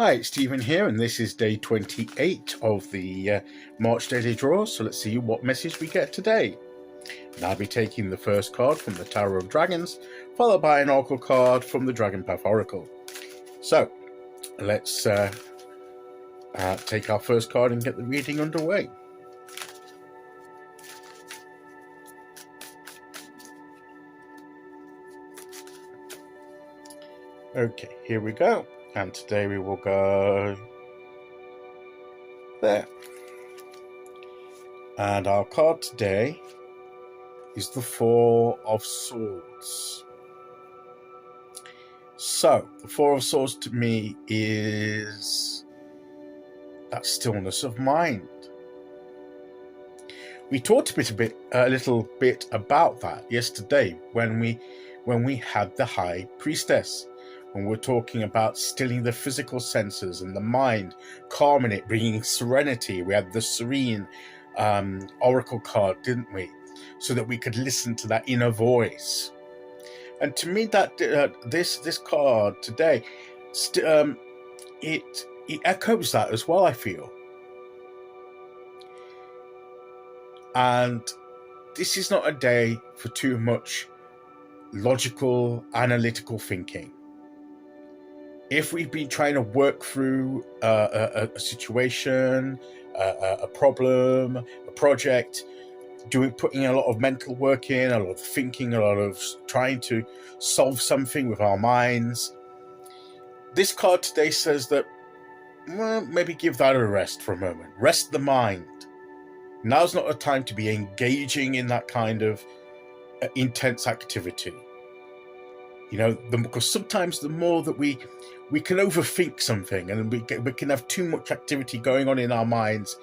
Hi, it's Stephen here, and this is day 28 of the March Daily Draw. So let's see what message we get today. And I'll be taking the first card from the Tower of Dragons, followed by an Oracle card from the Dragon Path Oracle. So let's take our first card and get the reading underway. Okay, here we go. And today we will go there. And our card today is the Four of Swords. So, the Four of Swords to me is that stillness of mind. We talked a little bit about that yesterday when we had the High Priestess. When we're talking about stilling the physical senses and the mind, calming it, bringing serenity. We had the Serene Oracle card, didn't we? So that we could listen to that inner voice. And to me, that this card today, it echoes that as well, I feel. And this is not a day for too much logical, analytical thinking. If we've been trying to work through a situation, a problem, a project, putting a lot of mental work in, a lot of thinking, a lot of trying to solve something with our minds, this card today says that, well, maybe give that a rest for a moment. Rest the mind. Now's not a time to be engaging in that kind of intense activity. You know, because sometimes the more that we can overthink something, and we can have too much activity going on in our minds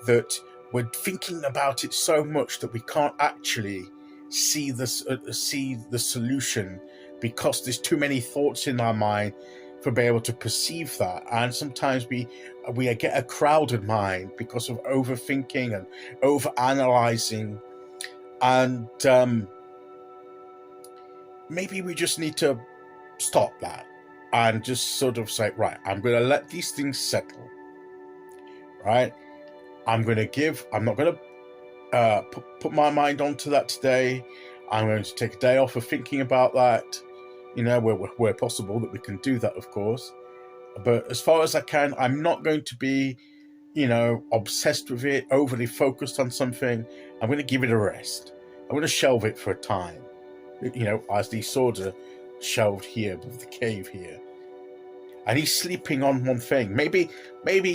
that we're thinking about it so much that we can't actually see the solution, because there's too many thoughts in our mind for being able to perceive that. And sometimes we get a crowded mind because of overthinking and overanalyzing, and maybe we just need to stop that and just sort of say, right, I'm going to let these things settle, right? I'm not going to put my mind onto that today. I'm going to take a day off of thinking about that, you know, where possible that we can do that, of course. But as far as I can, I'm not going to be, you know, obsessed with it, overly focused on something. I'm going to give it a rest. I'm going to shelve it for a time. You know, as these swords are shelved here with the cave here, and he's sleeping on one thing. Maybe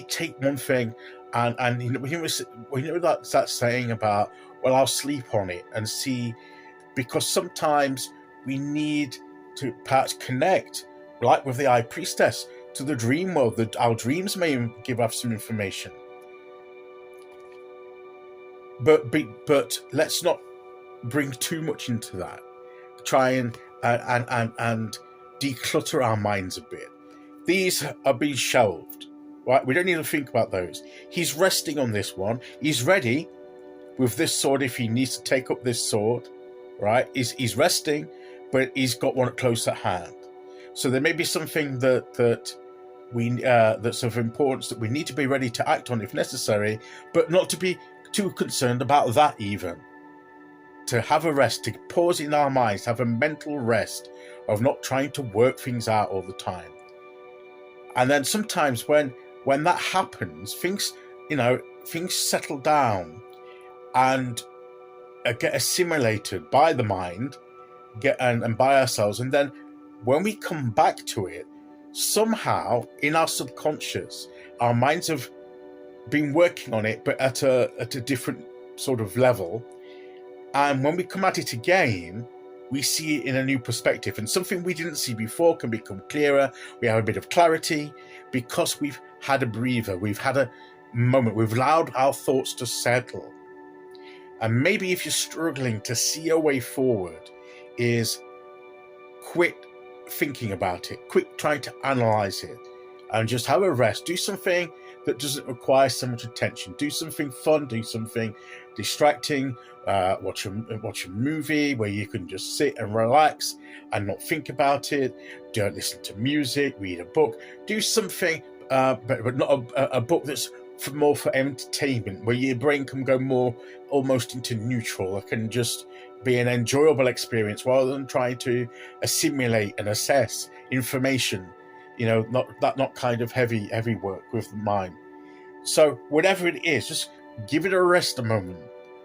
take one thing, and you know that saying about, well, I'll sleep on it and see, because sometimes we need to perhaps connect, like with the High Priestess, to the dream world. That our dreams may give us some information, but let's not bring too much into that. Try and declutter our minds a bit. These are being shelved, right? We don't need to think about those. He's resting on this one. He's ready with this sword if he needs to take up this sword, right? He's resting, but he's got one close at hand. So there may be something that's of importance that we need to be ready to act on if necessary, but not to be too concerned about that even. To have a rest, to pause in our minds, have a mental rest of not trying to work things out all the time. And then sometimes when that happens, things settle down and get assimilated by the mind, and by ourselves. And then when we come back to it, somehow in our subconscious, our minds have been working on it, but at a different sort of level. And when we come at it again, we see it in a new perspective, and something we didn't see before can become clearer. We have a bit of clarity because we've had a breather, we've had a moment, we've allowed our thoughts to settle. And maybe if you're struggling to see a way forward, is quit thinking about it, quit trying to analyze it, and just have a rest. Do something that doesn't require so much attention. Do something fun, do something distracting, watch a movie where you can just sit and relax and not think about it. Don't listen to music, read a book, do something but not a book that's more for entertainment, where your brain can go more almost into neutral. It can just be an enjoyable experience rather than trying to assimilate and assess information. Not kind of heavy work with the mind. So whatever it is, just give it a rest a moment,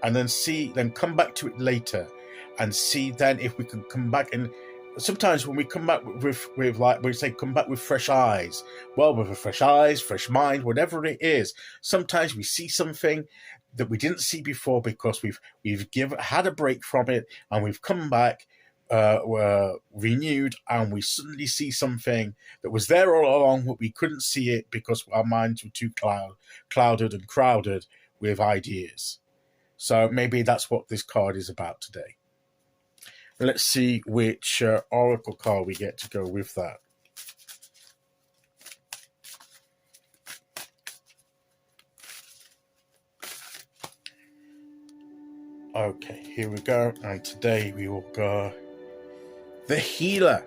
and then come back to it later, and see then if we can come back. And sometimes when we come back with like we say, come back with fresh eyes. Well, with fresh eyes, fresh mind, whatever it is, sometimes we see something that we didn't see before because we've had a break from it, and we've come back renewed, and we suddenly see something that was there all along, but we couldn't see it because our minds were too clouded and crowded with ideas. So maybe that's what this card is about today. Let's see which oracle card we get to go with that. Okay, here we go. And today we will go the Healer.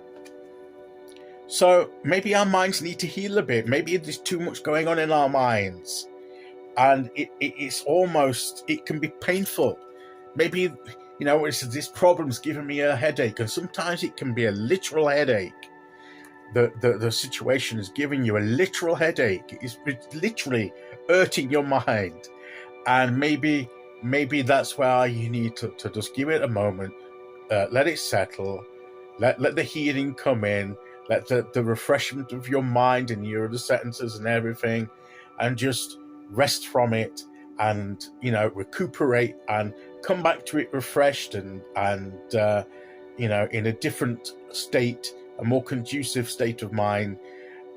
So maybe our minds need to heal a bit. Maybe there's too much going on in our minds, and it can be painful. Maybe, this problem's giving me a headache, and sometimes it can be a literal headache. The situation is giving you a literal headache. It's literally hurting your mind, and maybe that's where you need to just give it a moment, let it settle, let the healing come in, let the refreshment of your mind and your other sentences and everything, and just rest from it, and recuperate and come back to it refreshed and in a different state, a more conducive state of mind.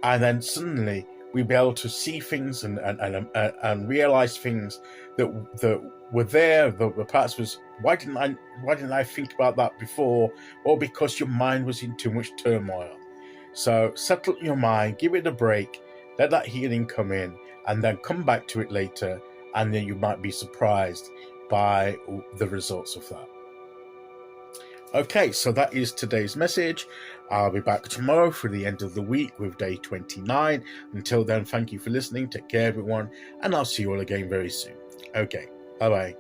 And then suddenly we'll be able to see things and realize things that were there. The parts was, why didn't I think about that before? Or because your mind was in too much turmoil. So settle your mind, give it a break, let that healing come in, and then come back to it later, and then you might be surprised by the results of that. Okay, so that is today's message. I'll be back tomorrow for the end of the week with day 29. Until then, thank you for listening. Take care, everyone, and I'll see you all again very soon. Okay, bye-bye.